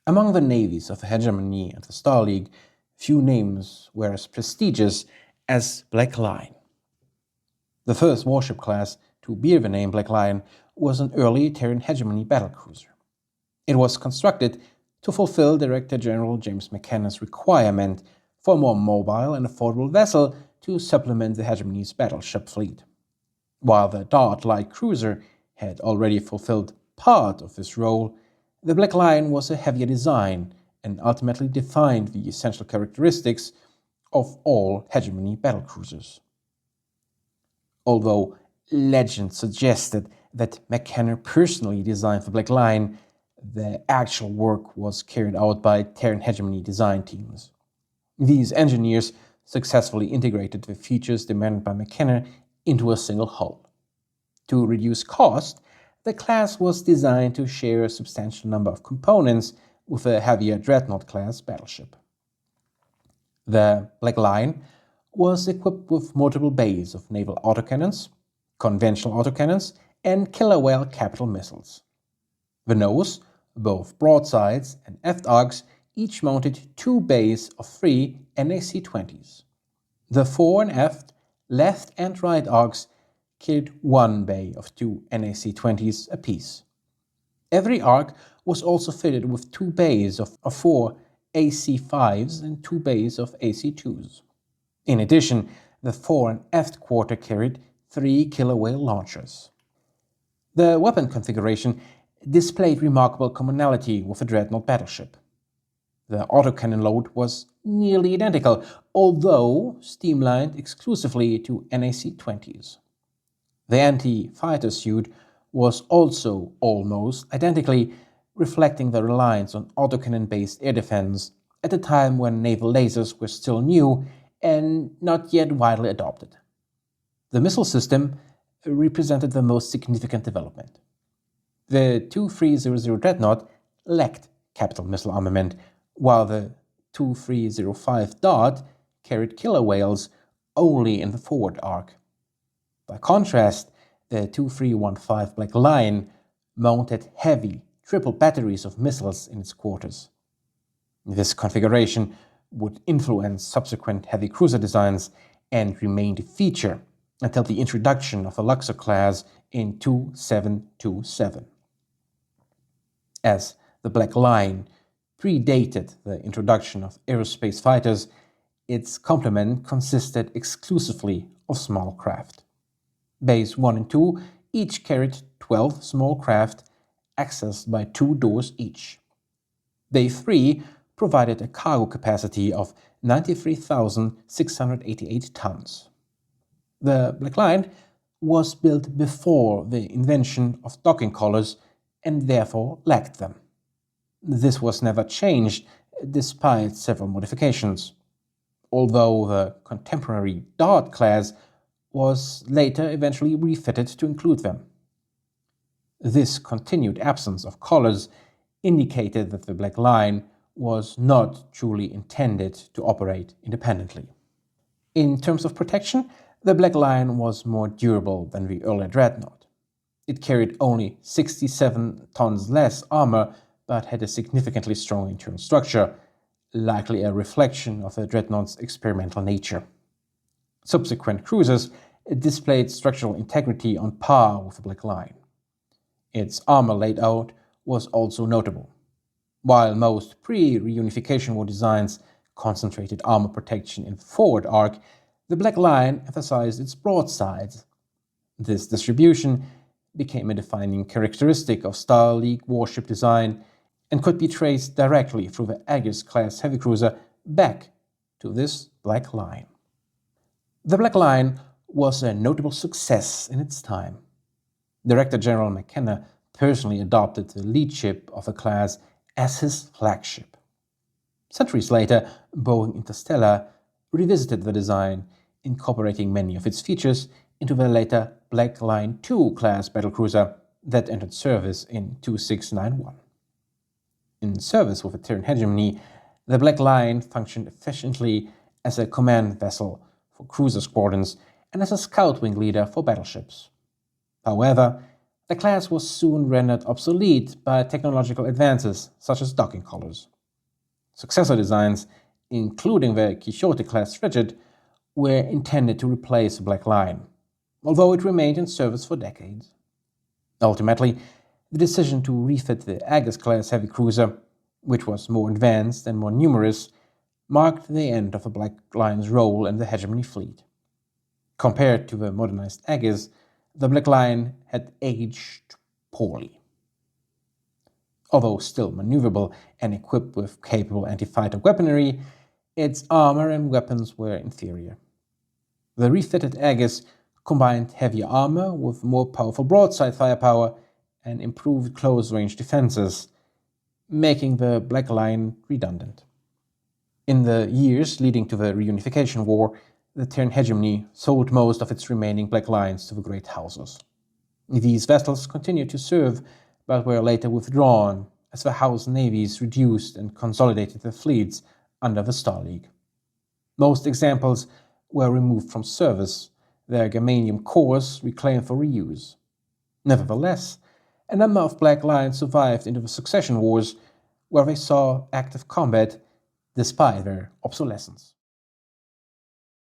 Among the navies of the Hegemony and the Star League, few names were as prestigious as Black Lion. The first warship class to bear the name Black Lion was an early Terran Hegemony battlecruiser. It was constructed to fulfill Director General James McKenna's requirement for a more mobile and affordable vessel to supplement the Hegemony's battleship fleet. While the Dart light cruiser had already fulfilled part of this role, the Black Lion was a heavier design and ultimately defined the essential characteristics of all Hegemony battlecruisers. Although legend suggested that McKenna personally designed the Black Lion, the actual work was carried out by Terran Hegemony design teams. These engineers successfully integrated the features demanded by McKenna into a single hull. To reduce cost, the class was designed to share a substantial number of components with a heavier Dreadnought-class battleship. The Black Lion was equipped with multiple bays of naval autocannons, conventional autocannons, and killer whale capital missiles. The nose, both broadsides and aft arcs, each mounted 2 bays of 3 NAC-20s. The fore and aft, left and right arcs carried 1 bay of 2 NAC-20s apiece. Every arc was also fitted with 2 bays of 4 AC-5s and 2 bays of AC-2s. In addition, the fore and aft quarter carried 3 killer whale launchers. The weapon configuration displayed remarkable commonality with a Dreadnought battleship. The autocannon load was nearly identical, although streamlined exclusively to NAC-20s. The anti-fighter suit was also almost identically, reflecting the reliance on autocannon-based air defense at a time when naval lasers were still new and not yet widely adopted. The missile system represented the most significant development. The 2300 Dreadnought lacked capital missile armament, while the 2305 Dart carried killer whales only in the forward arc. By contrast, the 2315 Black Lion mounted heavy triple batteries of missiles in its quarters. This configuration would influence subsequent heavy cruiser designs and remained a feature until the introduction of the Luxor class in 2727. As the Black Lion predated the introduction of aerospace fighters, its complement consisted exclusively of small craft. Bays 1 and 2 each carried 12 small craft accessed by 2 doors each. Bay 3 provided a cargo capacity of 93,688 tons. The Black Lion was built before the invention of docking collars and therefore lacked them. This was never changed despite several modifications, although the contemporary Dart class was later eventually refitted to include them. This continued absence of collars indicated that the Black Lion was not truly intended to operate independently. In terms of protection, the Black Lion was more durable than the earlier Dreadnought. It carried only 67 tons less armor, but had a significantly strong internal structure, likely a reflection of the Dreadnought's experimental nature. Subsequent cruisers displayed structural integrity on par with the Black Lion. Its armor layout was also notable. While most pre-reunification war designs concentrated armor protection in the forward arc, the Black Lion emphasized its broadsides. This distribution became a defining characteristic of Star League WarShip design and could be traced directly through the Aegis-class heavy cruiser back to this Black Lion. The Black Lion was a notable success in its time. Director General McKenna personally adopted the leadship of the class as his flagship. Centuries later, Boeing Interstellar revisited the design, incorporating many of its features into the later Black Lion II class battlecruiser that entered service in 2691. In service with the Terran Hegemony, the Black Lion functioned efficiently as a command vessel for cruiser squadrons and as a scout wing leader for battleships. However, the class was soon rendered obsolete by technological advances such as docking collars. Successor designs, including the Quixote-class frigate, were intended to replace the Black Line, although it remained in service for decades. Ultimately, the decision to refit the Aegis-class heavy cruiser, which was more advanced and more numerous, marked the end of the Black Line's role in the Hegemony fleet. Compared to the modernized Aegis, the Black Line had aged poorly. Although still maneuverable and equipped with capable anti-fighter weaponry, its armor and weapons were inferior. The refitted Aegis combined heavier armor with more powerful broadside firepower and improved close-range defenses, making the Black Line redundant. In the years leading to the Reunification War, the Terran Hegemony sold most of its remaining Black Lines to the Great Houses. These vessels continued to serve, but were later withdrawn as the House navies reduced and consolidated their fleets under the Star League. Most examples were removed from service, their germanium cores reclaimed for reuse. Nevertheless, a number of Black Lines survived into the Succession Wars, where they saw active combat despite their obsolescence.